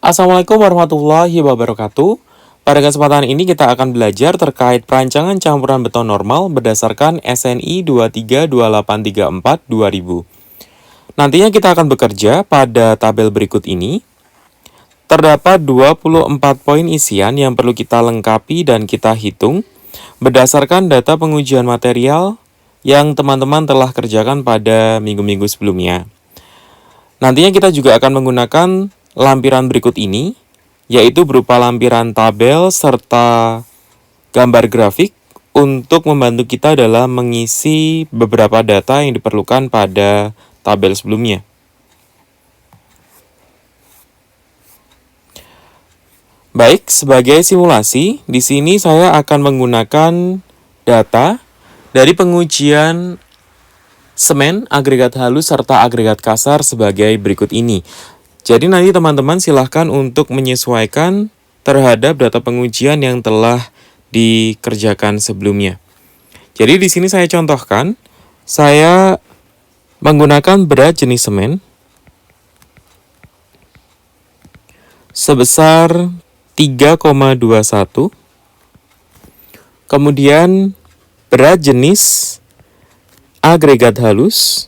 Assalamualaikum warahmatullahi wabarakatuh. Pada kesempatan ini kita akan belajar terkait perancangan campuran beton normal berdasarkan SNI 232834-2000. Nantinya kita akan bekerja pada tabel berikut ini. Terdapat 24 poin isian yang perlu kita lengkapi dan kita hitung berdasarkan data pengujian material yang teman-teman telah kerjakan pada minggu-minggu sebelumnya. Nantinya kita juga akan menggunakan lampiran berikut ini, yaitu berupa lampiran tabel serta gambar grafik untuk membantu kita dalam mengisi beberapa data yang diperlukan pada tabel sebelumnya. Baik, sebagai simulasi, di sini saya akan menggunakan data dari pengujian semen, agregat halus, serta agregat kasar sebagai berikut ini. Jadi nanti teman-teman silahkan untuk menyesuaikan terhadap data pengujian yang telah dikerjakan sebelumnya. Jadi di sini saya contohkan, saya menggunakan berat jenis semen sebesar 3,21. Kemudian berat jenis agregat halus,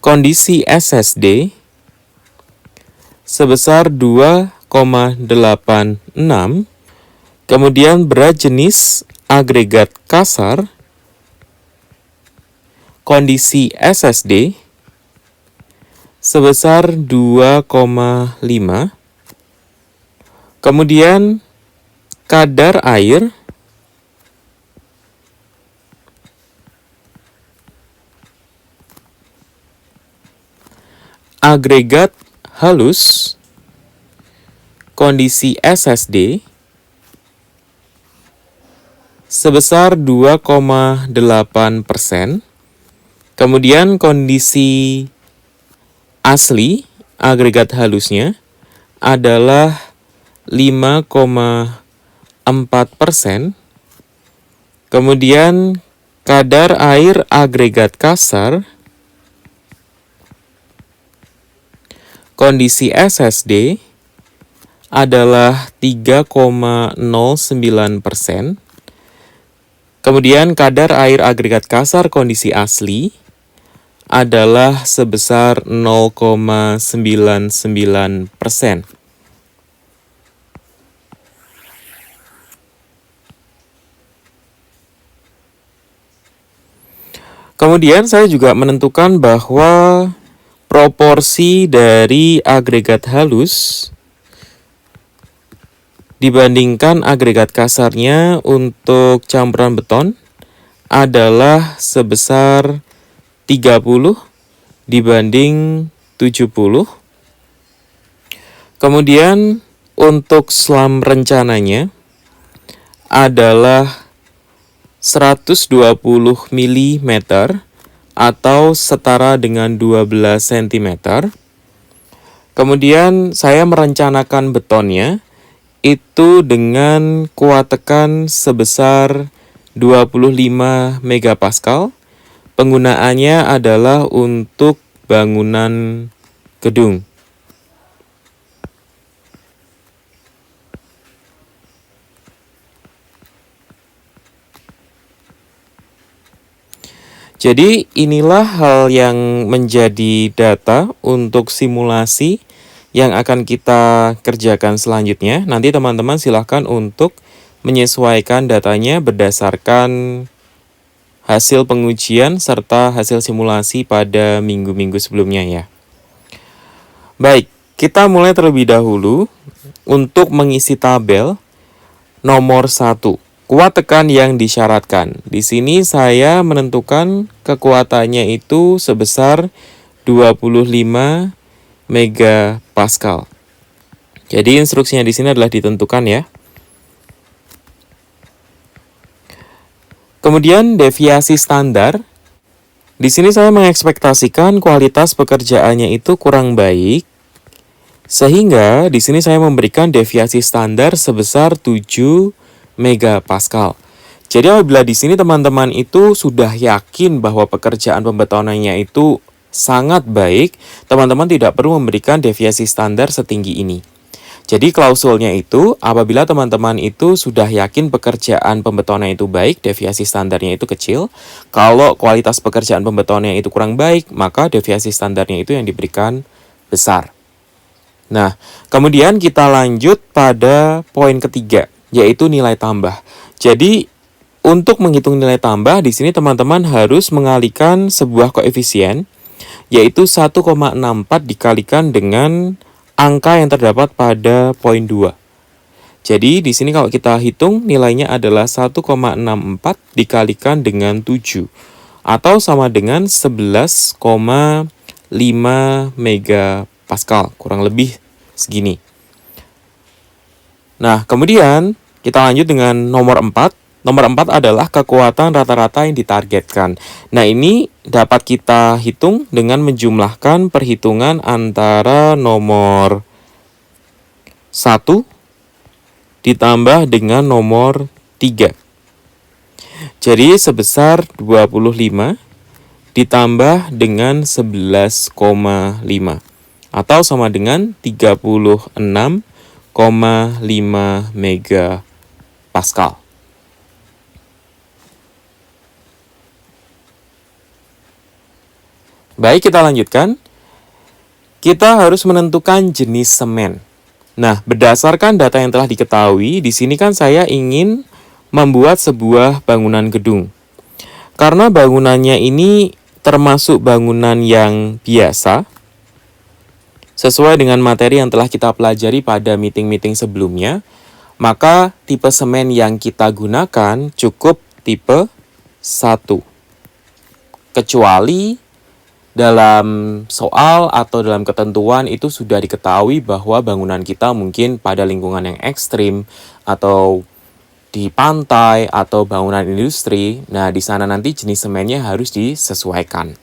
kondisi SSD sebesar 2,86. Kemudian berat jenis agregat kasar, kondisi SSD sebesar 2,5. Kemudian kadar air agregat halus, kondisi SSD sebesar 2,8%. Kemudian kondisi asli agregat halusnya adalah 5,4%. Kemudian kadar air agregat kasar, kondisi SSD adalah 3,09%. Kemudian kadar air agregat kasar kondisi asli adalah sebesar 0,99%. Kemudian saya juga menentukan bahwa proporsi dari agregat halus dibandingkan agregat kasarnya untuk campuran beton adalah sebesar 30 dibanding 70. Kemudian untuk slam rencananya adalah 120 mm atau setara dengan 12 cm. Kemudian saya merencanakan betonnya itu dengan kuat tekan sebesar 25 megapascal. Penggunaannya adalah untuk bangunan gedung. Jadi inilah hal yang menjadi data untuk simulasi yang akan kita kerjakan selanjutnya. Nanti teman-teman silahkan untuk menyesuaikan datanya berdasarkan hasil pengujian serta hasil simulasi pada minggu-minggu sebelumnya ya. Baik, kita mulai terlebih dahulu untuk mengisi tabel nomor 1. Kuat tekan yang disyaratkan. Di sini saya menentukan kekuatannya itu sebesar 25 megapascal. Jadi instruksinya di sini adalah ditentukan ya. Kemudian deviasi standar. Di sini saya mengekspektasikan kualitas pekerjaannya itu kurang baik, sehingga di sini saya memberikan deviasi standar sebesar 7 megapascal. Jadi apabila di sini teman-teman itu sudah yakin bahwa pekerjaan pembetonannya itu sangat baik, teman-teman tidak perlu memberikan deviasi standar setinggi ini. Jadi klausulnya itu, apabila teman-teman itu sudah yakin pekerjaan pembetonan itu baik, deviasi standarnya itu kecil. Kalau kualitas pekerjaan pembetonan itu kurang baik, maka deviasi standarnya itu yang diberikan besar. Nah, kemudian kita lanjut pada poin ketiga, yaitu nilai tambah. Jadi, untuk menghitung nilai tambah, di sini teman-teman harus mengalihkan sebuah koefisien, yaitu 1,64 dikalikan dengan angka yang terdapat pada poin 2. Jadi di sini kalau kita hitung nilainya adalah 1,64 dikalikan dengan 7 atau sama dengan 11,5 megapascal, kurang lebih segini. Nah, kemudian kita lanjut dengan nomor 4. Nomor 4 adalah kekuatan rata-rata yang ditargetkan. Nah, ini dapat kita hitung dengan menjumlahkan perhitungan antara nomor 1 ditambah dengan nomor 3. Jadi sebesar 25 ditambah dengan 11,5 atau sama dengan 36,5 megapascal. Baik, kita lanjutkan. Kita harus menentukan jenis semen. Nah, berdasarkan data yang telah diketahui, di sini kan saya ingin membuat sebuah bangunan gedung. Karena bangunannya ini termasuk bangunan yang biasa, sesuai dengan materi yang telah kita pelajari pada meeting-meeting sebelumnya, maka tipe semen yang kita gunakan cukup tipe 1. Kecuali dalam soal atau dalam ketentuan itu sudah diketahui bahwa bangunan kita mungkin pada lingkungan yang ekstrim atau di pantai atau bangunan industri. Nah, di sana nanti jenis semennya harus disesuaikan.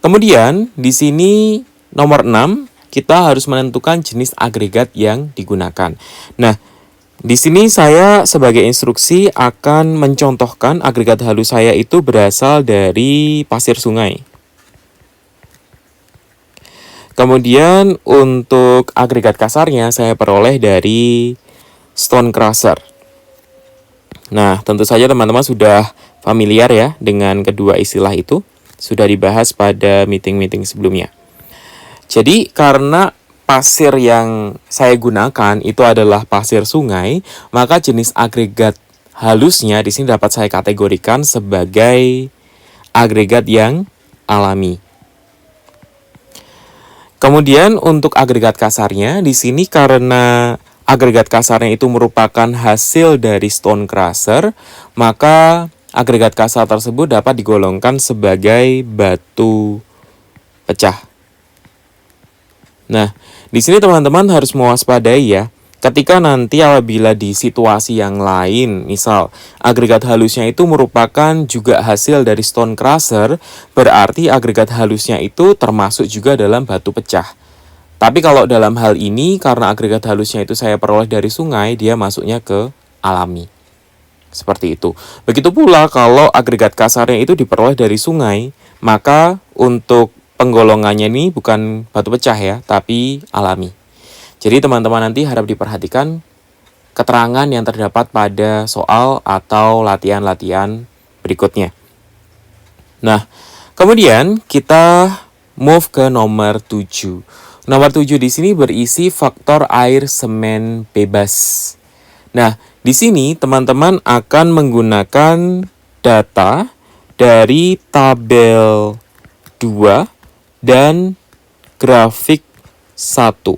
Kemudian di sini nomor 6 kita harus menentukan jenis agregat yang digunakan. Nah, di sini saya sebagai instruksi akan mencontohkan agregat halus saya itu berasal dari pasir sungai. Kemudian untuk agregat kasarnya saya peroleh dari stone crusher. Nah, tentu saja teman-teman sudah familiar ya dengan kedua istilah itu. Sudah dibahas pada meeting-meeting sebelumnya. Jadi karena pasir yang saya gunakan itu adalah pasir sungai, maka jenis agregat halusnya di sini dapat saya kategorikan sebagai agregat yang alami. Kemudian untuk agregat kasarnya, di sini karena agregat kasarnya itu merupakan hasil dari stone crusher, maka agregat kasar tersebut dapat digolongkan sebagai batu pecah. Nah, di sini teman-teman harus mewaspadai ya, ketika nanti apabila di situasi yang lain, misal agregat halusnya itu merupakan juga hasil dari stone crusher, berarti agregat halusnya itu termasuk juga dalam batu pecah. Tapi kalau dalam hal ini, karena agregat halusnya itu saya peroleh dari sungai, dia masuknya ke alami. Seperti itu. Begitu pula kalau agregat kasarnya itu diperoleh dari sungai, maka untuk penggolongannya ini bukan batu pecah ya, tapi alami. Jadi teman-teman nanti harap diperhatikan keterangan yang terdapat pada soal atau latihan-latihan berikutnya. Nah, kemudian kita move ke nomor 7. Nomor 7 di sini berisi faktor air semen bebas. Nah, di sini teman-teman akan menggunakan data dari tabel 2 dan grafik 1.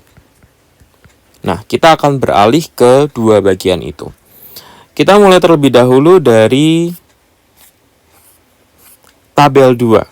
Nah, kita akan beralih ke dua bagian itu. Kita mulai terlebih dahulu dari tabel 2.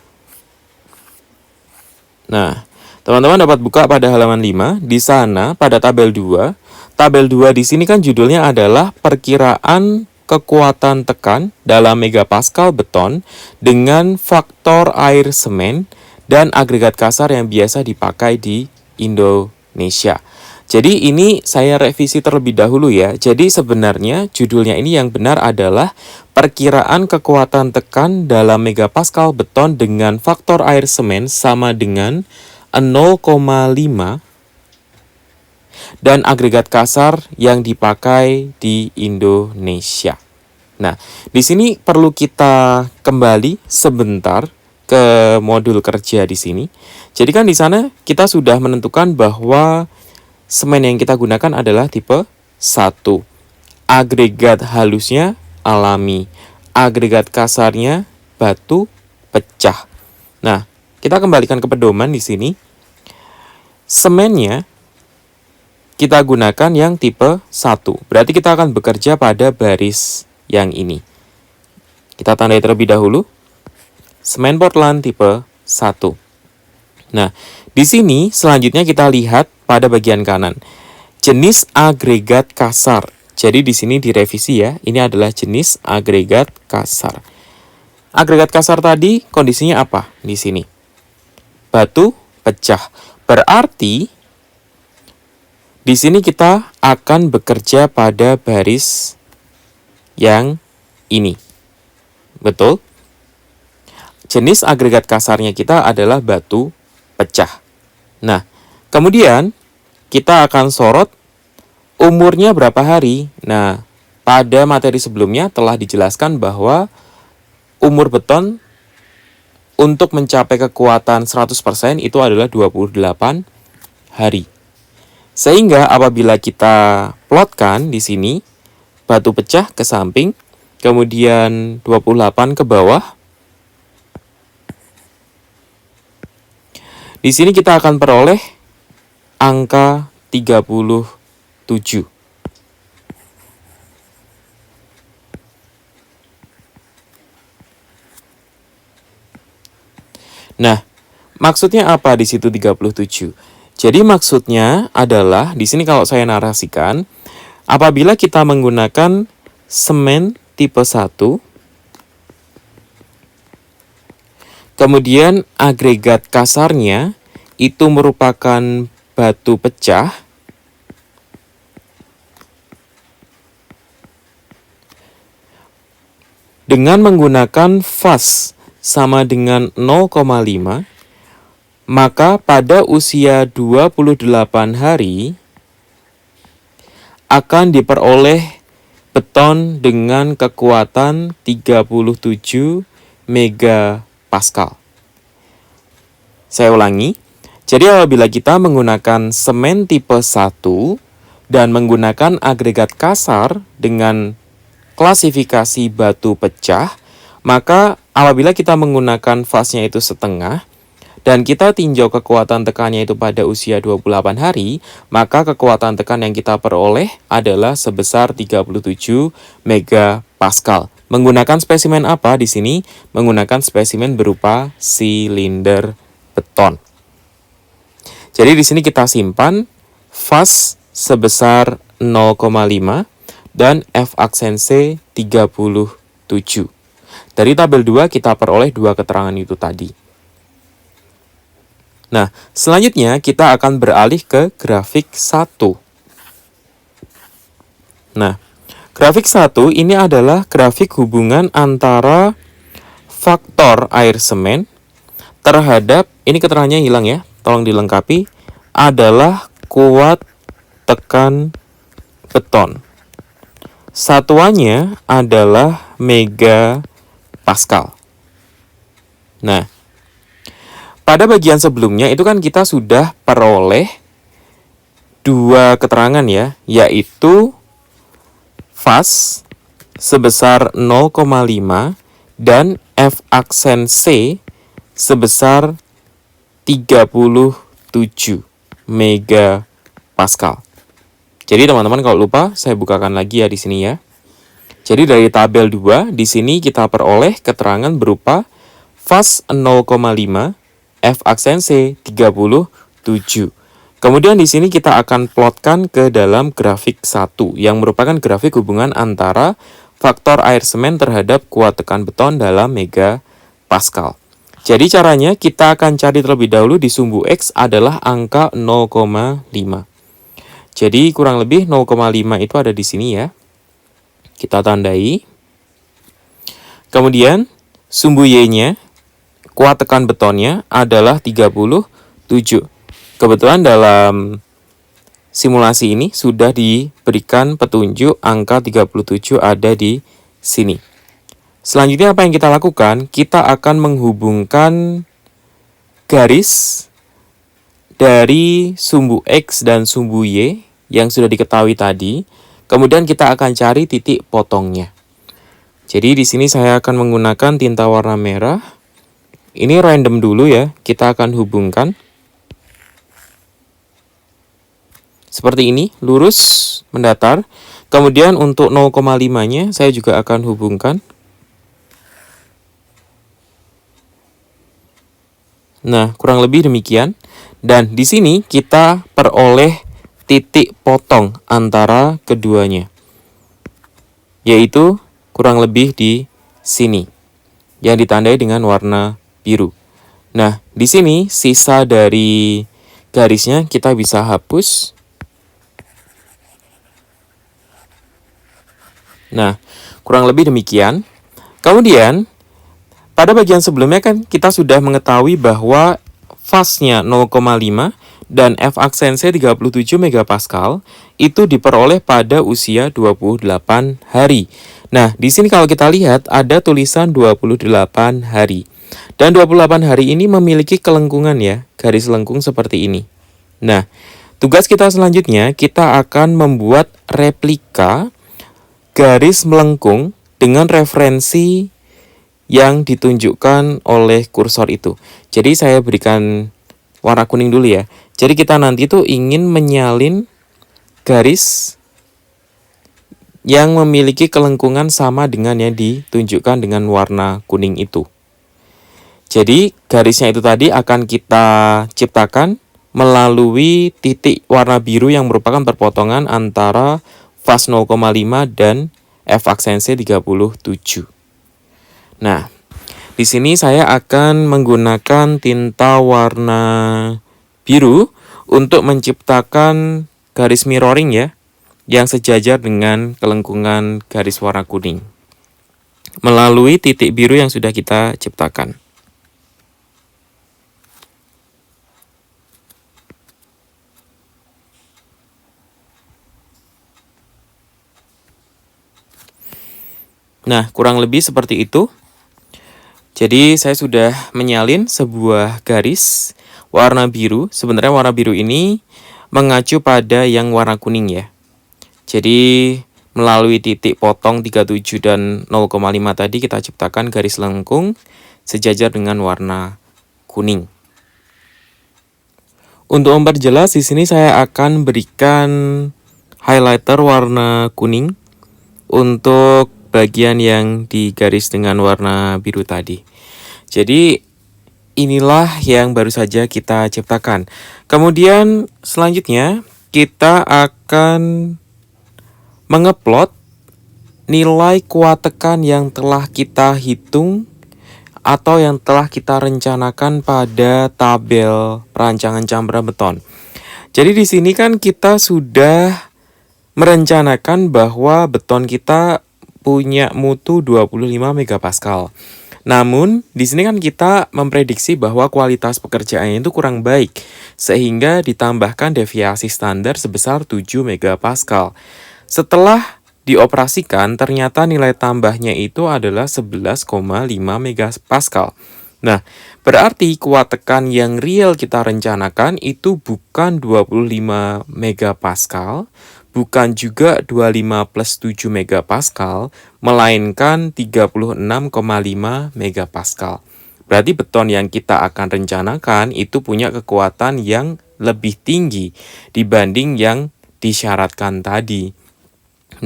Nah, teman-teman dapat buka pada halaman 5. Di sana pada tabel 2. Tabel 2 di sini kan judulnya adalah perkiraan kekuatan tekan dalam megapascal beton dengan faktor air semen dan agregat kasar yang biasa dipakai di Indonesia. Jadi ini saya revisi terlebih dahulu ya. Jadi sebenarnya judulnya ini yang benar adalah perkiraan kekuatan tekan dalam megapascal beton dengan faktor air semen sama dengan 0,5 dan agregat kasar yang dipakai di Indonesia. Nah, di sini perlu kita kembali sebentar ke modul kerja di sini. Jadi kan di sana kita sudah menentukan bahwa semen yang kita gunakan adalah tipe 1. Agregat halusnya alami. Agregat kasarnya batu pecah. Nah, kita kembalikan ke pedoman di sini. Semennya kita gunakan yang tipe 1. Berarti kita akan bekerja pada baris yang ini. Kita tandai terlebih dahulu. Semen Portland tipe 1. Nah, di sini selanjutnya kita lihat pada bagian kanan. Jenis agregat kasar. Jadi di sini direvisi ya. Ini adalah jenis agregat kasar. Agregat kasar tadi kondisinya apa di sini? Batu pecah. Berarti di sini kita akan bekerja pada baris yang ini. Betul? Jenis agregat kasarnya kita adalah batu pecah. Nah, kemudian kita akan sorot umurnya berapa hari. Nah, pada materi sebelumnya telah dijelaskan bahwa umur beton untuk mencapai kekuatan 100% itu adalah 28 hari. Sehingga apabila kita plotkan di sini, batu pecah ke samping, kemudian 28 ke bawah, di sini kita akan peroleh angka 37. Nah, maksudnya apa di situ 37? Jadi maksudnya adalah di sini kalau saya narasikan, apabila kita menggunakan semen tipe 1, kemudian agregat kasarnya itu merupakan batu pecah, dengan menggunakan fas sama dengan 0,5, maka pada usia 28 hari akan diperoleh beton dengan kekuatan 37 megapascal. Saya ulangi. Jadi apabila kita menggunakan semen tipe 1 dan menggunakan agregat kasar dengan klasifikasi batu pecah, maka apabila kita menggunakan fasnya itu setengah dan kita tinjau kekuatan tekannya itu pada usia 28 hari, maka kekuatan tekan yang kita peroleh adalah sebesar 37 megapascal. Menggunakan spesimen apa di sini? Menggunakan spesimen berupa silinder beton. Jadi di sini kita simpan fas sebesar 0,5 dan F aksense 37. Dari tabel 2 kita peroleh dua keterangan itu tadi. Nah, selanjutnya kita akan beralih ke grafik 1. Nah, grafik 1 ini adalah grafik hubungan antara faktor air semen terhadap, ini keterangannya hilang ya, tolong dilengkapi, adalah kuat tekan beton. Satuannya adalah megapascal. Nah, pada bagian sebelumnya itu kan kita sudah peroleh dua keterangan ya, yaitu fas sebesar 0,5 dan F aksen C sebesar 37 megapascal. Jadi teman-teman kalau lupa saya bukakan lagi ya di sini ya. Jadi dari tabel 2 di sini kita peroleh keterangan berupa fas 0,5, F aksen C 37. Kemudian di sini kita akan plotkan ke dalam grafik 1 yang merupakan grafik hubungan antara faktor air semen terhadap kuat tekan beton dalam megapascal. Jadi caranya kita akan cari terlebih dahulu di sumbu X adalah angka 0,5. Jadi kurang lebih 0,5 itu ada di sini ya. Kita tandai. Kemudian sumbu Y-nya, kuat tekan betonnya adalah 37. Kebetulan dalam simulasi ini sudah diberikan petunjuk angka 37 ada di sini. Selanjutnya apa yang kita lakukan? Kita akan menghubungkan garis dari sumbu X dan sumbu Y yang sudah diketahui tadi. Kemudian kita akan cari titik potongnya. Jadi di sini saya akan menggunakan tinta warna merah. Ini random dulu ya, kita akan hubungkan. Seperti ini, lurus mendatar. Kemudian untuk 0,5-nya saya juga akan hubungkan. Nah, kurang lebih demikian. Dan di sini kita peroleh titik potong antara keduanya. Yaitu kurang lebih di sini. Yang ditandai dengan warna biru. Nah, di sini sisa dari garisnya kita bisa hapus. Nah, kurang lebih demikian. Kemudian pada bagian sebelumnya kan kita sudah mengetahui bahwa fase-nya 0,5 dan F aksensia 37 megapascal itu diperoleh pada usia 28 hari. Nah, di sini kalau kita lihat ada tulisan 28 hari. Dan 28 hari ini memiliki kelengkungan ya, garis lengkung seperti ini. Nah, tugas kita selanjutnya kita akan membuat replika garis melengkung dengan referensi yang ditunjukkan oleh kursor itu. Jadi saya berikan warna kuning dulu ya. Jadi kita nanti tuh ingin menyalin garis yang memiliki kelengkungan sama dengan yang ditunjukkan dengan warna kuning itu. Jadi garisnya itu tadi akan kita ciptakan melalui titik warna biru yang merupakan perpotongan antara fase 0,5 dan F aksensia 37. Nah, di sini saya akan menggunakan tinta warna biru untuk menciptakan garis mirroring ya, yang sejajar dengan kelengkungan garis warna kuning melalui titik biru yang sudah kita ciptakan. Nah, kurang lebih seperti itu. Jadi saya sudah menyalin sebuah garis warna biru. Sebenarnya warna biru ini mengacu pada yang warna kuning ya. Jadi melalui titik potong 37 dan 0,5 tadi kita ciptakan garis lengkung sejajar dengan warna kuning. Untuk memperjelas di sini saya akan berikan highlighter warna kuning untuk bagian yang digaris dengan warna biru tadi. Jadi inilah yang baru saja kita ciptakan. Kemudian selanjutnya kita akan mengeplot nilai kuat tekan yang telah kita hitung atau yang telah kita rencanakan pada tabel perancangan campuran beton. Jadi di sini kan kita sudah merencanakan bahwa beton kita punya mutu 25 megapascal. Namun, di sini kan kita memprediksi bahwa kualitas pekerjaannya itu kurang baik, sehingga ditambahkan deviasi standar sebesar 7 megapascal. Setelah dioperasikan, ternyata nilai tambahnya itu adalah 11,5 megapascal. Nah, berarti kuat tekan yang real kita rencanakan itu bukan 25 megapascal, bukan juga 25 plus 7 megapascal, melainkan 36,5 megapascal. Berarti beton yang kita akan rencanakan itu punya kekuatan yang lebih tinggi dibanding yang disyaratkan tadi.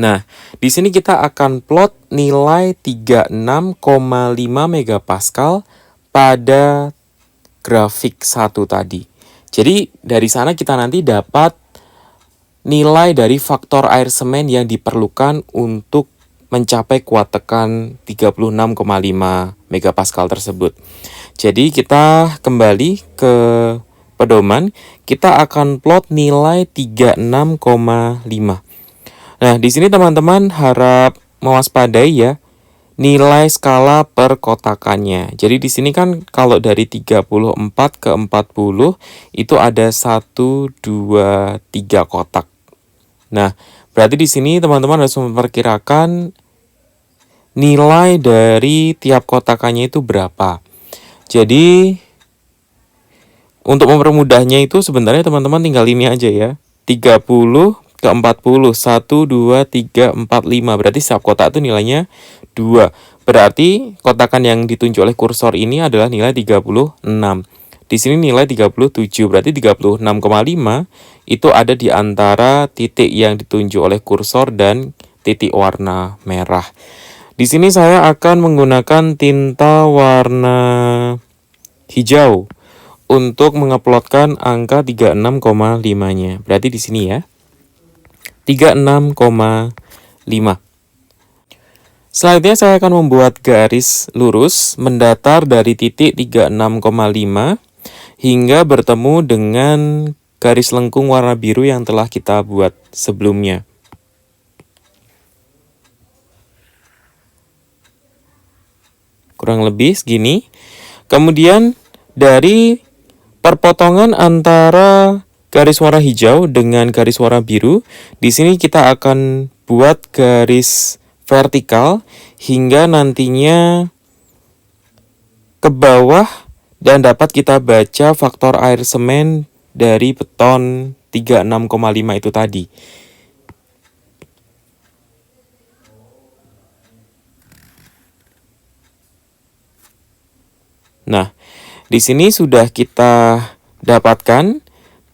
Nah, di sini kita akan plot nilai 36,5 megapascal pada grafik 1 tadi. Jadi dari sana kita nanti dapat nilai dari faktor air semen yang diperlukan untuk mencapai kuat tekan 36,5 megapascal tersebut. Jadi kita kembali ke pedoman, kita akan plot nilai 36,5. Nah, di sini teman-teman harap mewaspadai ya nilai skala perkotakannya. Jadi di sini kan kalau dari 34 ke 40 itu ada 1, 2, 3 kotak. Nah, berarti di sini teman-teman harus memperkirakan nilai dari tiap kotakannya itu berapa. Jadi untuk mempermudahnya itu sebenarnya teman-teman tinggal ini aja ya. 30 ke 40, 1, 2, 3, 4, 5. Berarti setiap kotak itu nilainya 2. Berarti kotakan yang ditunjuk oleh kursor ini adalah nilai 36. Di sini nilai 37, berarti 36,5 itu ada di antara titik yang ditunjuk oleh kursor dan titik warna merah. Di sini saya akan menggunakan tinta warna hijau untuk mengeplotkan angka 36,5-nya. Berarti di sini ya. 36,5. Selanjutnya saya akan membuat garis lurus mendatar dari titik 36,5 hingga bertemu dengan garis lengkung warna biru yang telah kita buat sebelumnya. Kurang lebih segini. Kemudian dari perpotongan antara garis warna hijau dengan garis warna biru, di sini kita akan buat garis vertikal hingga nantinya ke bawah dan dapat kita baca faktor air semen dari beton 36,5 itu tadi. Nah, di sini sudah kita dapatkan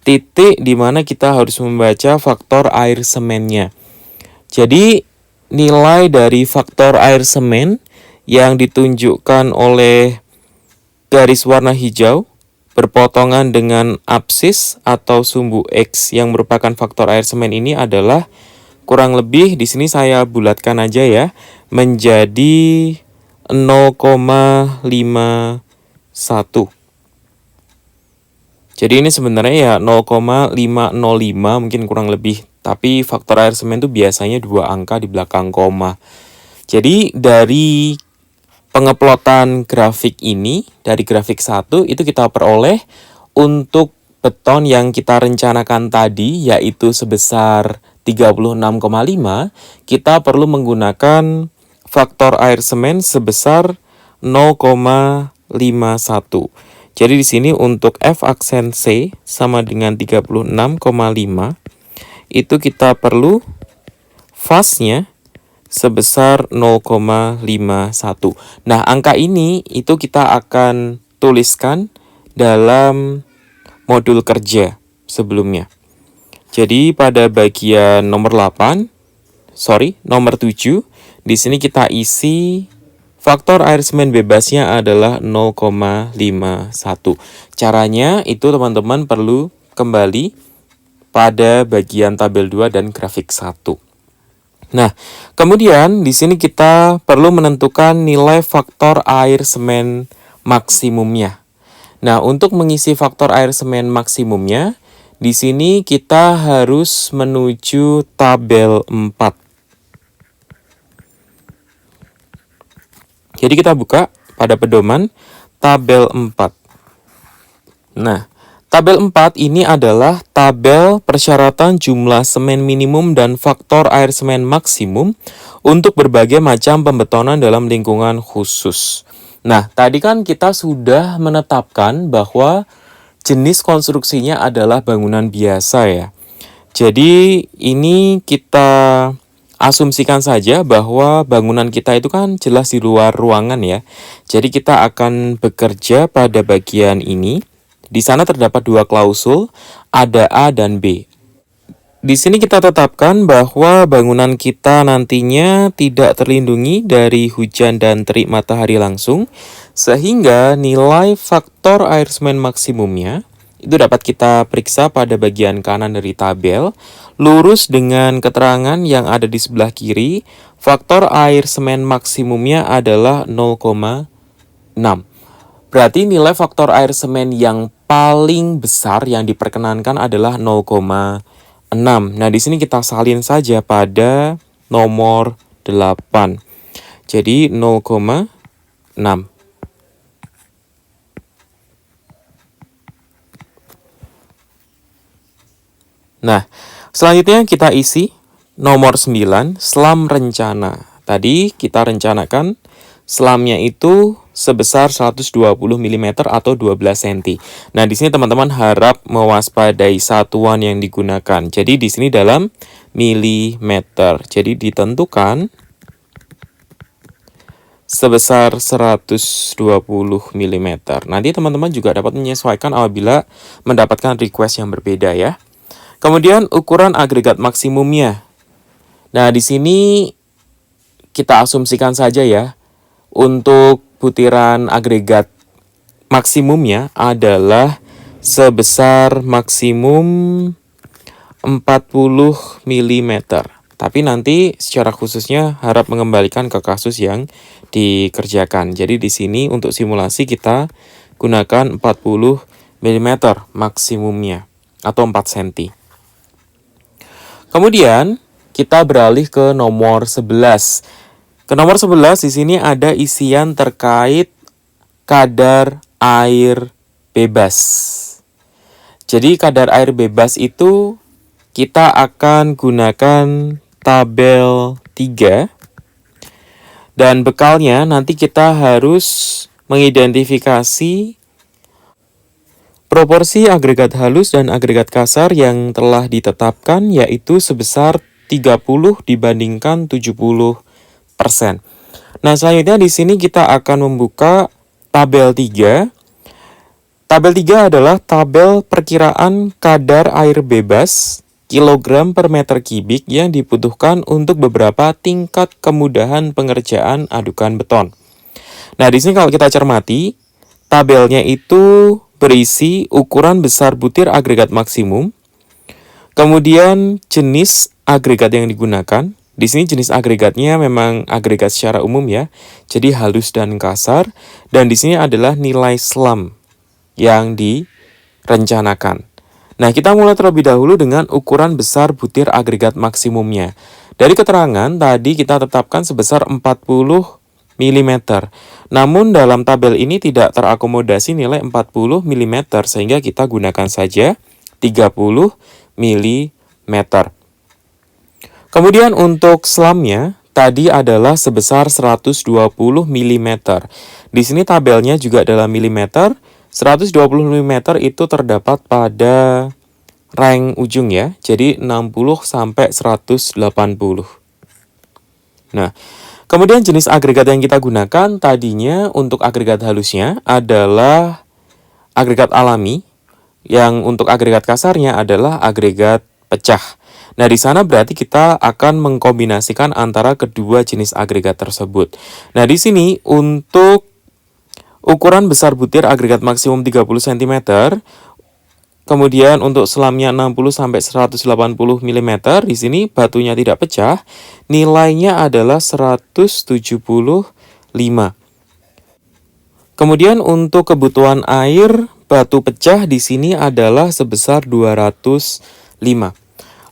titik di mana kita harus membaca faktor air semennya. Jadi, nilai dari faktor air semen yang ditunjukkan oleh garis warna hijau berpotongan dengan absis atau sumbu X yang merupakan faktor air semen ini adalah kurang lebih di sini saya bulatkan aja ya, menjadi 0,51. Jadi ini sebenarnya ya 0,505 mungkin kurang lebih. Tapi faktor air semen itu biasanya 2 angka di belakang koma. Jadi dari pengeplotan grafik ini, dari grafik 1 itu kita peroleh untuk beton yang kita rencanakan tadi yaitu sebesar 36,5, kita perlu menggunakan faktor air semen sebesar 0,51. Jadi di sini untuk F aksen C sama dengan 36,5 itu kita perlu fase-nya sebesar 0,51. Nah, angka ini itu kita akan tuliskan dalam modul kerja sebelumnya. Jadi pada bagian nomor 7, di sini kita isi faktor air semen bebasnya adalah 0,51. Caranya itu teman-teman perlu kembali pada bagian tabel 2 dan grafik 1. Nah, kemudian di sini kita perlu menentukan nilai faktor air semen maksimumnya. Nah, untuk mengisi faktor air semen maksimumnya, di sini kita harus menuju tabel 4. Jadi kita buka pada pedoman tabel 4. Nah, tabel 4 ini adalah tabel persyaratan jumlah semen minimum dan faktor air semen maksimum untuk berbagai macam pembetonan dalam lingkungan khusus. Nah, tadi kan kita sudah menetapkan bahwa jenis konstruksinya adalah bangunan biasa ya. Jadi ini kita asumsikan saja bahwa bangunan kita itu kan jelas di luar ruangan ya. Jadi kita akan bekerja pada bagian ini. Di sana terdapat 2 klausul, ada A dan B. Di sini kita tetapkan bahwa bangunan kita nantinya tidak terlindungi dari hujan dan terik matahari langsung, sehingga nilai faktor air semen maksimumnya itu dapat kita periksa pada bagian kanan dari tabel, lurus dengan keterangan yang ada di sebelah kiri, faktor air semen maksimumnya adalah 0,6. Berarti nilai faktor air semen yang paling besar yang diperkenankan adalah 0,6. Nah, di sini kita salin saja pada nomor 8. Jadi 0,6. Nah, selanjutnya kita isi nomor 9, selam rencana. Tadi kita rencanakan selamnya itu sebesar 120 mm atau 12 cm. Nah, di sini teman-teman harap mewaspadai satuan yang digunakan. Jadi di sini dalam milimeter. Jadi ditentukan sebesar 120 mm. Nanti teman-teman juga dapat menyesuaikan apabila mendapatkan request yang berbeda ya. Kemudian ukuran agregat maksimumnya. Nah, di sini kita asumsikan saja ya. Untuk butiran agregat maksimumnya adalah sebesar maksimum 40 mm. Tapi nanti secara khususnya harap mengembalikan ke kasus yang dikerjakan. Jadi di sini untuk simulasi kita gunakan 40 mm maksimumnya atau 4 cm. Kemudian kita beralih ke nomor 11. Ke nomor 11 di sini ada isian terkait kadar air bebas. Jadi kadar air bebas itu kita akan gunakan tabel 3. Dan bekalnya nanti kita harus mengidentifikasi proporsi agregat halus dan agregat kasar yang telah ditetapkan, yaitu sebesar 30 dibandingkan 70%. Nah, selanjutnya di sini kita akan membuka tabel 3. Tabel 3 adalah tabel perkiraan kadar air bebas kilogram per meter kubik yang dibutuhkan untuk beberapa tingkat kemudahan pengerjaan adukan beton. Nah, di sini kalau kita cermati, tabelnya itu berisi ukuran besar butir agregat maksimum, kemudian jenis agregat yang digunakan. Di sini jenis agregatnya memang agregat secara umum ya, jadi halus dan kasar. Dan di sini adalah nilai selam yang direncanakan. Nah, kita mulai terlebih dahulu dengan ukuran besar butir agregat maksimumnya. Dari keterangan tadi kita tetapkan sebesar 40 mm. Namun dalam tabel ini tidak terakomodasi nilai 40 mm sehingga kita gunakan saja 30 mm. Kemudian untuk selamnya tadi adalah sebesar 120 mm. Di sini tabelnya juga dalam milimeter. 120 mm itu terdapat pada rank ujung ya. Jadi 60 sampai 180. Nah, kemudian jenis agregat yang kita gunakan tadinya untuk agregat halusnya adalah agregat alami, yang untuk agregat kasarnya adalah agregat pecah. Nah, di sana berarti kita akan mengkombinasikan antara kedua jenis agregat tersebut. Nah, di sini untuk ukuran besar butir agregat maksimum 30 cm, kemudian untuk selamnya 60 sampai 180 mm, di sini batunya tidak pecah, nilainya adalah 175. Kemudian untuk kebutuhan air, batu pecah di sini adalah sebesar 205.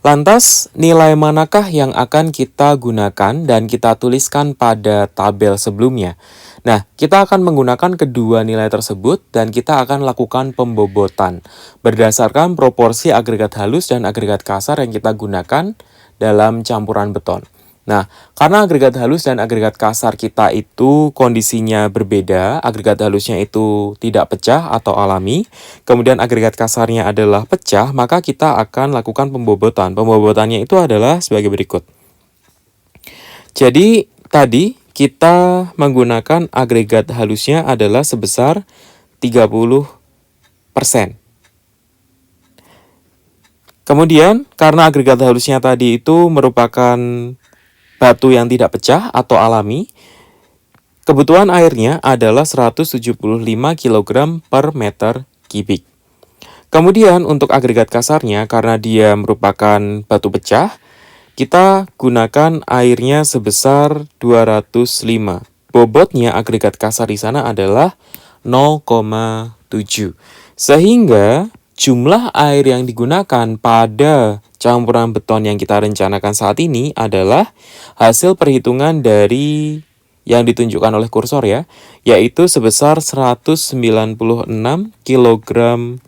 Lantas, nilai manakah yang akan kita gunakan dan kita tuliskan pada tabel sebelumnya? Nah, kita akan menggunakan kedua nilai tersebut dan kita akan lakukan pembobotan berdasarkan proporsi agregat halus dan agregat kasar yang kita gunakan dalam campuran beton. Nah, karena agregat halus dan agregat kasar kita itu kondisinya berbeda, agregat halusnya itu tidak pecah atau alami, kemudian agregat kasarnya adalah pecah, maka kita akan lakukan pembobotan. Pembobotannya itu adalah sebagai berikut. Jadi, tadi kita menggunakan agregat halusnya adalah sebesar 30%. Kemudian, karena agregat halusnya tadi itu merupakan batu yang tidak pecah atau alami, kebutuhan airnya adalah 175 kg per meter kubik. Kemudian untuk agregat kasarnya, karena dia merupakan batu pecah, kita gunakan airnya sebesar 205. Bobotnya agregat kasar di sana adalah 0,7. Sehingga jumlah air yang digunakan pada campuran beton yang kita rencanakan saat ini adalah hasil perhitungan dari yang ditunjukkan oleh kursor ya, yaitu sebesar 196 kg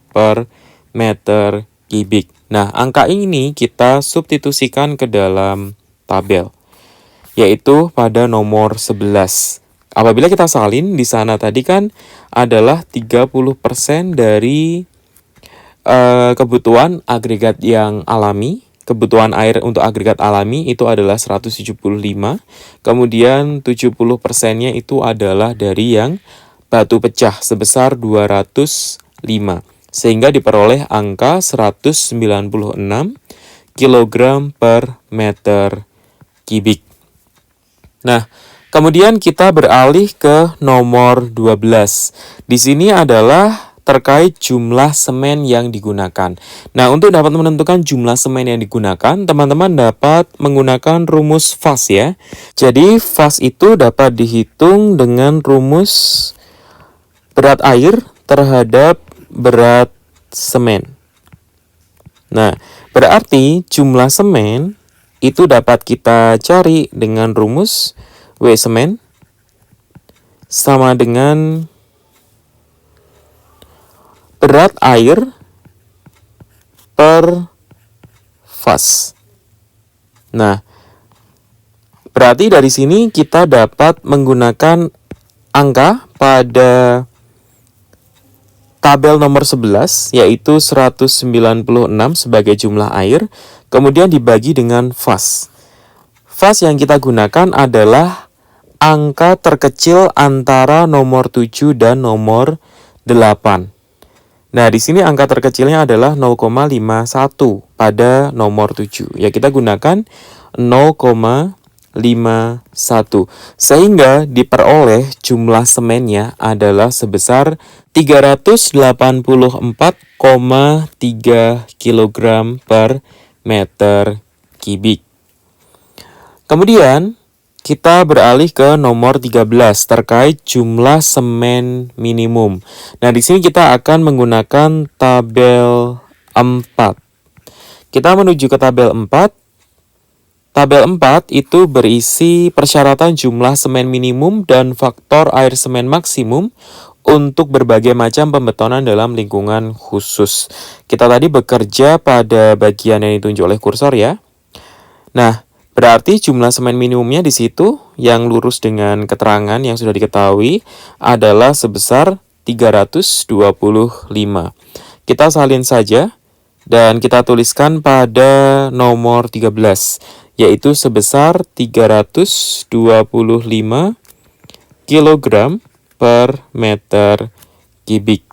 per meter kubik. Nah, angka ini kita substitusikan ke dalam tabel, yaitu pada nomor 11. Apabila kita salin, di sana tadi kan adalah 30% dari kebutuhan agregat yang alami. Kebutuhan air untuk agregat alami itu adalah 175. Kemudian 70%-nya itu adalah dari yang batu pecah sebesar 205. Sehingga diperoleh angka 196 kg per meter kubik. Nah, kemudian kita beralih ke nomor 12. Di sini adalah terkait jumlah semen yang digunakan. Nah, untuk dapat menentukan jumlah semen yang digunakan, teman-teman dapat menggunakan rumus FAS ya. Jadi, FAS itu dapat dihitung dengan rumus berat air terhadap berat semen. Nah, berarti jumlah semen itu dapat kita cari dengan rumus W semen sama dengan berat air per fas. Nah, berarti dari sini kita dapat menggunakan angka pada tabel nomor 11, yaitu 196 sebagai jumlah air, kemudian dibagi dengan fas. Fas yang kita gunakan adalah angka terkecil antara nomor 7 dan nomor 8. Nah, di sini angka terkecilnya adalah 0,51 pada nomor 7. Ya, kita gunakan 0,51. Sehingga diperoleh jumlah semennya adalah sebesar 384,3 kg per meter kubik. Kemudian, kita beralih ke nomor 13 terkait jumlah semen minimum. Nah, di sini kita akan menggunakan tabel 4. Kita menuju ke tabel 4. Tabel 4 itu berisi persyaratan jumlah semen minimum dan faktor air semen maksimum untuk berbagai macam pembetonan dalam lingkungan khusus. Kita tadi bekerja pada bagian yang ditunjuk oleh kursor ya. Nah, berarti jumlah semen minimumnya di situ yang lurus dengan keterangan yang sudah diketahui adalah sebesar 325. Kita salin saja dan kita tuliskan pada nomor 13, yaitu sebesar 325 kg per meter kubik.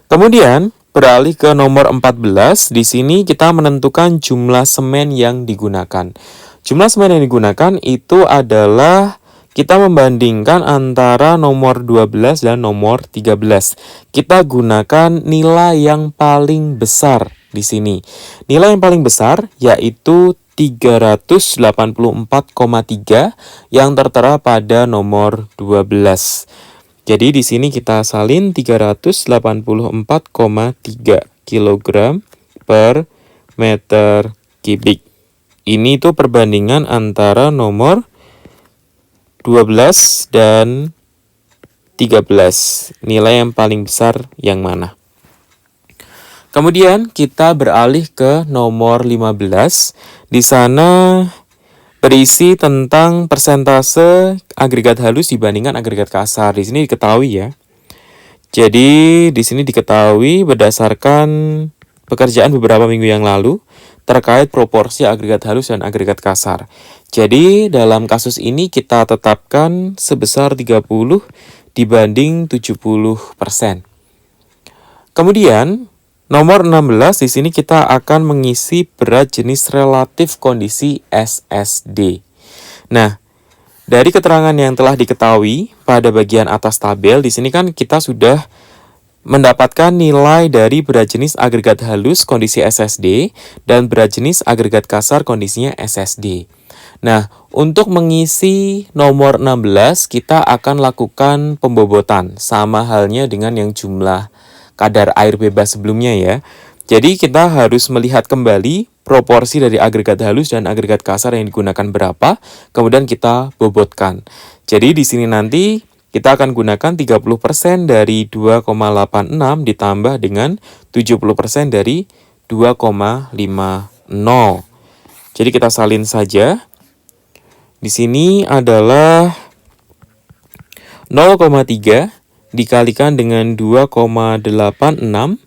Kemudian beralih ke nomor 14, di sini kita menentukan jumlah semen yang digunakan. Jumlah semen yang digunakan itu adalah kita membandingkan antara nomor 12 dan nomor 13. Kita gunakan nilai yang paling besar di sini. Nilai yang paling besar yaitu 384,3 yang tertera pada nomor 12. Jadi di sini kita salin 384,3 kg per meter kubik. Ini tuh perbandingan antara nomor 12 dan 13. Nilai yang paling besar yang mana? Kemudian kita beralih ke nomor 15. Di sana berisi tentang persentase agregat halus dibandingkan agregat kasar. Di sini diketahui ya. Jadi di sini diketahui berdasarkan pekerjaan beberapa minggu yang lalu terkait proporsi agregat halus dan agregat kasar. Jadi dalam kasus ini kita tetapkan sebesar 30 dibanding 70%. Kemudian nomor 16 di sini kita akan mengisi berat jenis relatif kondisi SSD. Nah, dari keterangan yang telah diketahui pada bagian atas tabel di sini kan kita sudah mendapatkan nilai dari berat jenis agregat halus kondisi SSD dan berat jenis agregat kasar kondisinya SSD. Nah, untuk mengisi nomor 16 kita akan lakukan pembobotan sama halnya dengan yang jumlah kadar air bebas sebelumnya ya. Jadi kita harus melihat kembali proporsi dari agregat halus dan agregat kasar yang digunakan berapa, kemudian kita bobotkan. Jadi di sini nanti kita akan gunakan 30% dari 2,86 ditambah dengan 70% dari 2,50. Jadi kita salin saja. Di sini adalah 0,3 dikalikan dengan 2,86,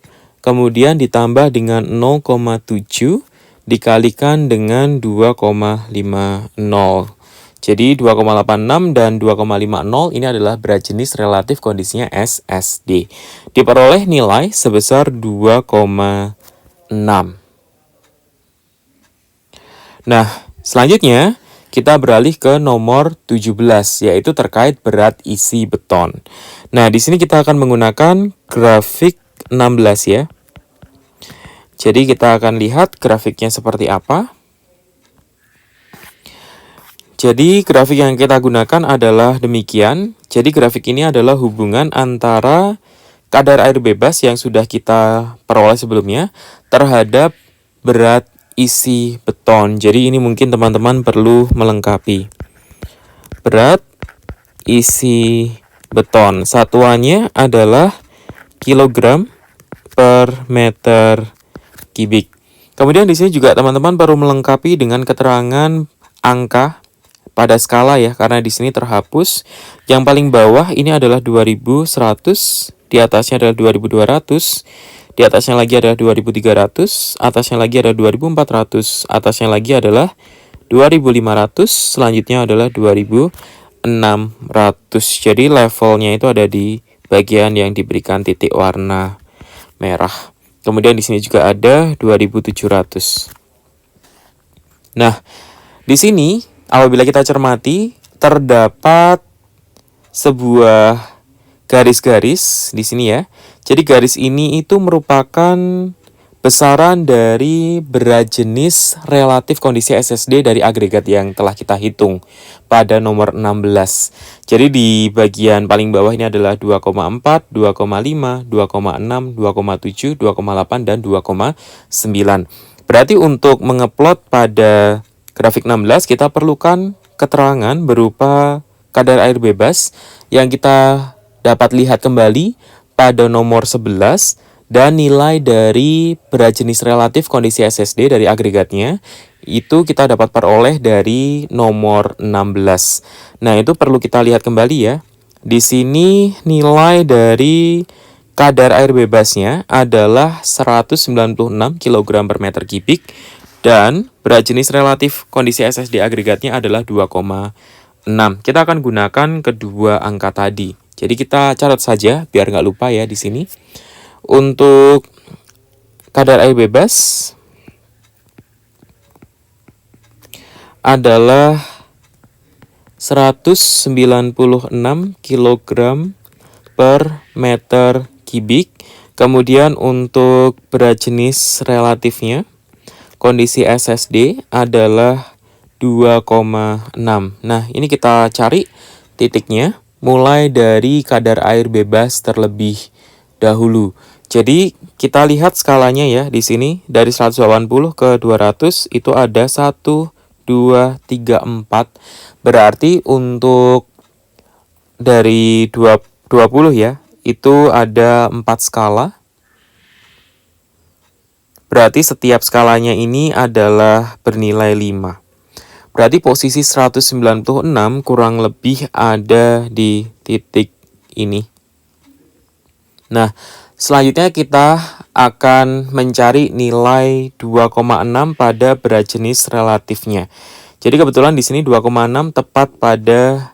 kemudian ditambah dengan 0,7 dikalikan dengan 2,50. Jadi 2,86 dan 2,50 ini adalah berat jenis relatif kondisinya SSD. Diperoleh nilai sebesar 2,6. Nah, selanjutnya kita beralih ke nomor 17, yaitu terkait berat isi beton. Nah, di sini kita akan menggunakan grafik 16 ya. Jadi kita akan lihat grafiknya seperti apa. Jadi grafik yang kita gunakan adalah demikian. Jadi grafik ini adalah hubungan antara kadar air bebas yang sudah kita peroleh sebelumnya terhadap berat isi beton. Jadi ini mungkin teman-teman perlu melengkapi. Berat isi beton. Satuannya adalah kilogram per meter kubik. Kemudian di sini juga teman-teman perlu melengkapi dengan keterangan angka pada skala ya, karena di sini terhapus. Yang paling bawah ini adalah 2100, di atasnya adalah 2200, di atasnya lagi adalah 2300, atasnya lagi adalah 2400, atasnya lagi adalah 2500, selanjutnya adalah 2600. Jadi levelnya itu ada di bagian yang diberikan titik warna merah. Kemudian di sini juga ada 2700. Nah, di sini apabila kita cermati, terdapat sebuah garis-garis di sini ya. Jadi garis ini itu merupakan besaran dari berat jenis relatif kondisi SSD dari agregat yang telah kita hitung pada nomor 16. Jadi di bagian paling bawah ini adalah 2,4, 2,5, 2,6, 2,7, 2,8, dan 2,9. Berarti untuk mengeplot pada grafik 16 kita perlukan keterangan berupa kadar air bebas yang kita dapat lihat kembali pada nomor 11 dan nilai dari berat jenis relatif kondisi SSD dari agregatnya itu kita dapat peroleh dari nomor 16. Nah, itu perlu kita lihat kembali ya. Di sini nilai dari kadar air bebasnya adalah 196 kg per meter kubik. Dan berat jenis relatif kondisi SSD agregatnya adalah 2,6. Kita akan gunakan kedua angka tadi. Jadi kita catat saja biar nggak lupa ya di sini. Untuk kadar air bebas adalah 196 kg per meter kubik. Kemudian untuk berat jenis relatifnya kondisi SSD adalah 2,6. Nah, ini kita cari titiknya mulai dari kadar air bebas terlebih dahulu. Jadi, kita lihat skalanya ya di sini dari 180 ke 200 itu ada 1 2 3 4. Berarti untuk dari 20 ya, itu ada 4 skala. Berarti setiap skalanya ini adalah bernilai 5. Berarti posisi 196 kurang lebih ada di titik ini. Nah, selanjutnya kita akan mencari nilai 2,6 pada berat jenis relatifnya. Jadi kebetulan di sini 2,6 tepat pada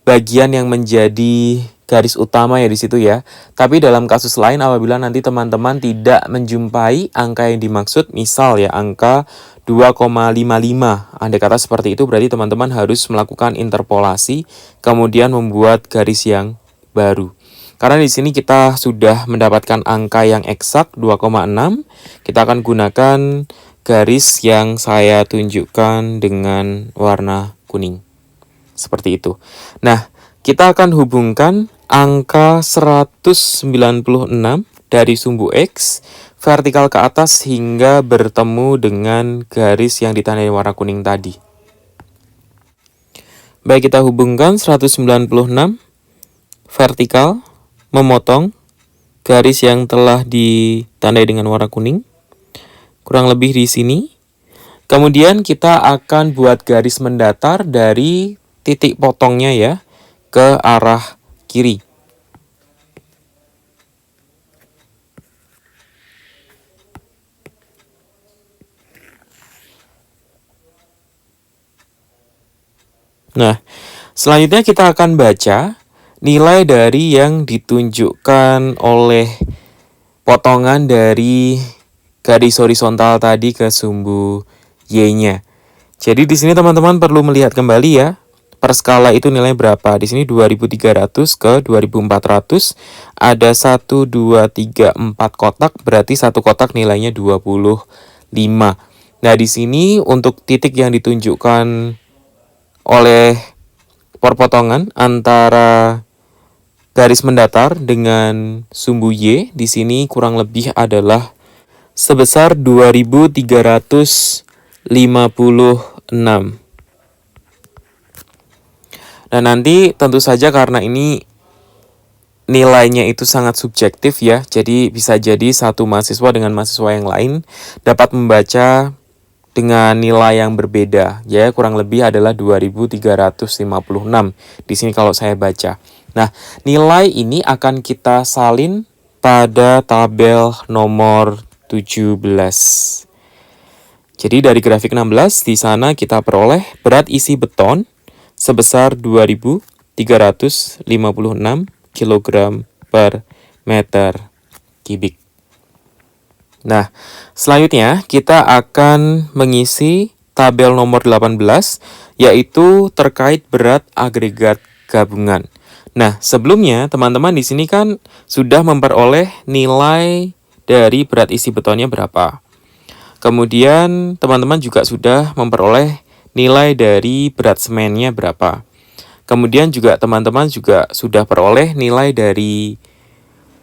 bagian yang menjadi garis utama ya di situ ya. Tapi dalam kasus lain apabila nanti teman-teman tidak menjumpai angka yang dimaksud, misal ya angka 2,55. Andai kata seperti itu berarti teman-teman harus melakukan interpolasi kemudian membuat garis yang baru. Karena di sini kita sudah mendapatkan angka yang eksak 2,6, kita akan gunakan garis yang saya tunjukkan dengan warna kuning. Seperti itu. Nah, kita akan hubungkan angka 196 dari sumbu X vertikal ke atas hingga bertemu dengan garis yang ditandai warna kuning tadi. Baik, kita hubungkan 196 vertikal memotong garis yang telah ditandai dengan warna kuning. Kurang lebih di sini. Kemudian kita akan buat garis mendatar dari titik potongnya ya ke arah kiri. Nah, selanjutnya kita akan baca nilai dari yang ditunjukkan oleh potongan dari garis horizontal tadi ke sumbu Y-nya. Jadi di sini teman-teman perlu melihat kembali ya, per skala itu nilai berapa. Di sini 2300 ke 2400 ada 1 2 3 4 kotak, berarti satu kotak nilainya 25. Nah, di sini untuk titik yang ditunjukkan oleh perpotongan antara garis mendatar dengan sumbu Y di sini kurang lebih adalah sebesar 2356. Nah, nanti tentu saja karena ini nilainya itu sangat subjektif ya, jadi bisa jadi satu mahasiswa dengan mahasiswa yang lain dapat membaca dengan nilai yang berbeda, ya kurang lebih adalah 2356 di sini kalau saya baca. Nah, nilai ini akan kita salin pada tabel nomor 17. Jadi dari grafik 16 di sana kita peroleh berat isi beton sebesar 2356 kg per meter kubik. Nah, selanjutnya kita akan mengisi tabel nomor 18, yaitu terkait berat agregat gabungan. Nah, sebelumnya teman-teman di sini kan sudah memperoleh nilai dari berat isi betonnya berapa. Kemudian teman-teman juga sudah memperoleh nilai dari berat semennya berapa. Kemudian juga teman-teman juga sudah peroleh nilai dari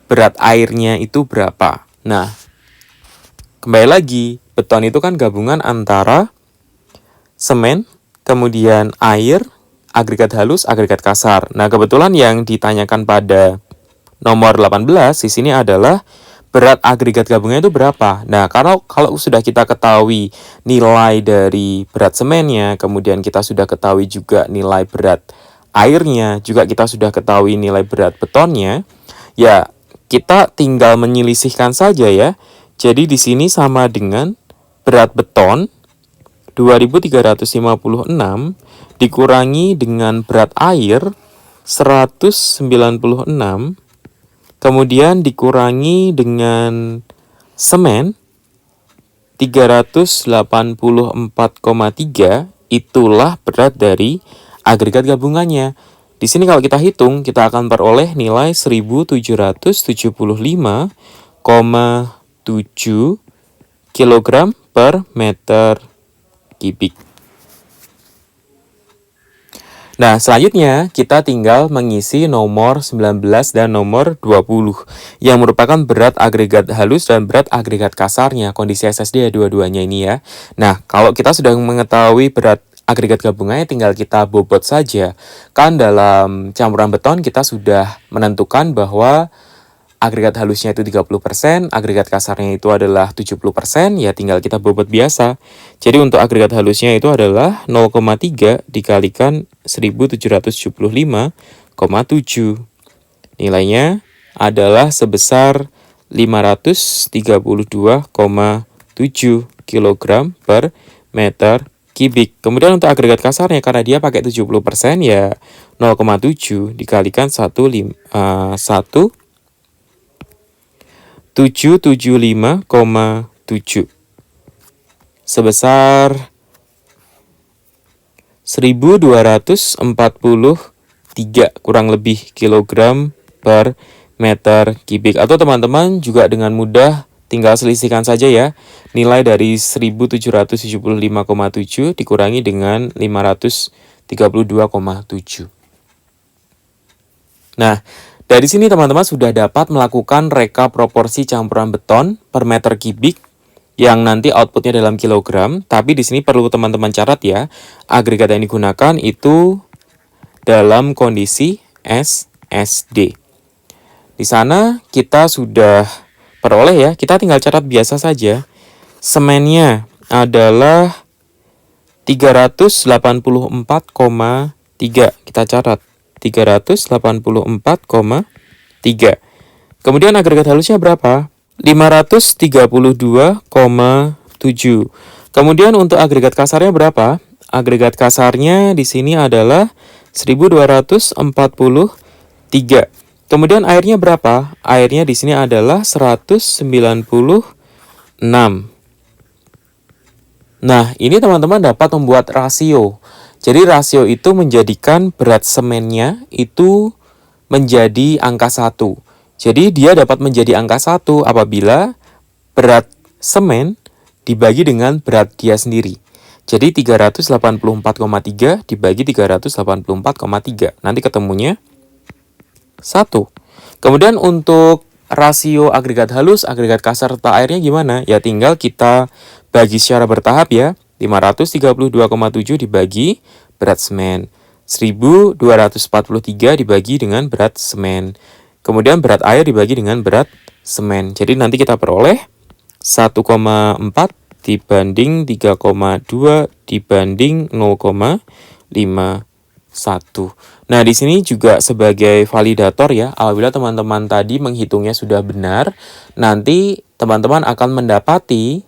berat airnya itu berapa. Nah, kembali lagi, beton itu kan gabungan antara semen, kemudian air, agregat halus, agregat kasar. Nah, kebetulan yang ditanyakan pada nomor 18 di sini adalah berat agregat gabungannya itu berapa. Nah, kalau sudah kita ketahui nilai dari berat semennya, kemudian kita sudah ketahui juga nilai berat airnya, juga kita sudah ketahui nilai berat betonnya, ya kita tinggal menyelisihkan saja ya. Jadi di sini sama dengan berat beton 2356 dikurangi dengan berat air 196, kemudian dikurangi dengan semen 384,3, itulah berat dari agregat gabungannya. Di sini kalau kita hitung, kita akan peroleh nilai 1775,7 kg per meter kubik. Nah, selanjutnya kita tinggal mengisi nomor 19 dan nomor 20 yang merupakan berat agregat halus dan berat agregat kasarnya, kondisi SSD ya dua-duanya ini ya. Nah, kalau kita sudah mengetahui berat agregat gabungannya tinggal kita bobot saja. Kan dalam campuran beton kita sudah menentukan bahwa agregat halusnya itu 30%, agregat kasarnya itu adalah 70%, ya tinggal kita bobot biasa. Jadi untuk agregat halusnya itu adalah 0,3 dikalikan 1775,7. Nilainya adalah sebesar 532,7 kg per meter kubik. Kemudian untuk agregat kasarnya karena dia pakai 70% ya 0,7 dikalikan 775,7 sebesar 1243 kurang lebih kilogram per meter kubik. Atau teman-teman juga dengan mudah tinggal selisihkan saja ya. Nilai dari 1775,7 dikurangi dengan 532,7. Nah, Dari sini teman-teman sudah dapat melakukan reka proporsi campuran beton per meter kubik yang nanti outputnya dalam kilogram. Tapi di sini perlu teman-teman catat ya, agregat yang digunakan itu dalam kondisi SSD. Di sana kita sudah peroleh ya, kita tinggal catat biasa saja. Semennya adalah 384,3. Kita catat 384,3. Kemudian agregat halusnya berapa? 532,7. Kemudian untuk agregat kasarnya berapa? Agregat kasarnya di sini adalah 1243. Kemudian airnya berapa? Airnya di sini adalah 196. Nah, ini teman-teman dapat membuat rasio. Jadi rasio itu menjadikan berat semennya itu menjadi angka 1. Jadi dia dapat menjadi angka 1 apabila berat semen dibagi dengan berat dia sendiri. Jadi 384,3 dibagi 384,3. Nanti ketemunya 1. Kemudian untuk rasio agregat halus, agregat kasar serta airnya gimana? Ya tinggal kita bagi secara bertahap ya. 532,7 dibagi berat semen. 1243 dibagi dengan berat semen. Kemudian berat air dibagi dengan berat semen. Jadi nanti kita peroleh 1,4 dibanding 3,2 dibanding 0,51. Nah, di sini juga sebagai validator ya, apabila teman-teman tadi menghitungnya sudah benar, nanti teman-teman akan mendapati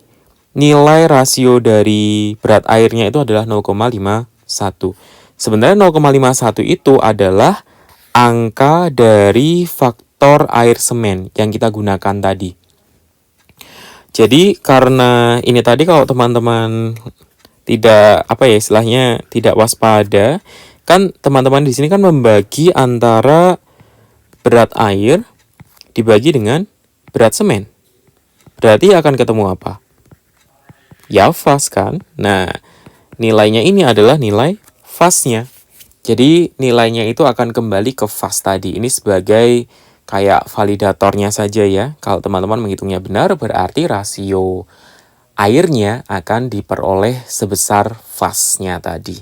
nilai rasio dari berat airnya itu adalah 0,51. Sebenarnya 0,51 itu adalah angka dari faktor air semen yang kita gunakan tadi. Jadi karena ini tadi kalau teman-teman tidak istilahnya tidak waspada, kan teman-teman di sini kan membagi antara berat air dibagi dengan berat semen. Berarti akan ketemu apa? Ya fas kan? Nah, nilainya ini adalah nilai fasnya. Jadi nilainya itu akan kembali ke fas tadi. Ini sebagai kayak validatornya saja ya. Kalau teman-teman menghitungnya benar, berarti rasio airnya akan diperoleh sebesar fasnya tadi.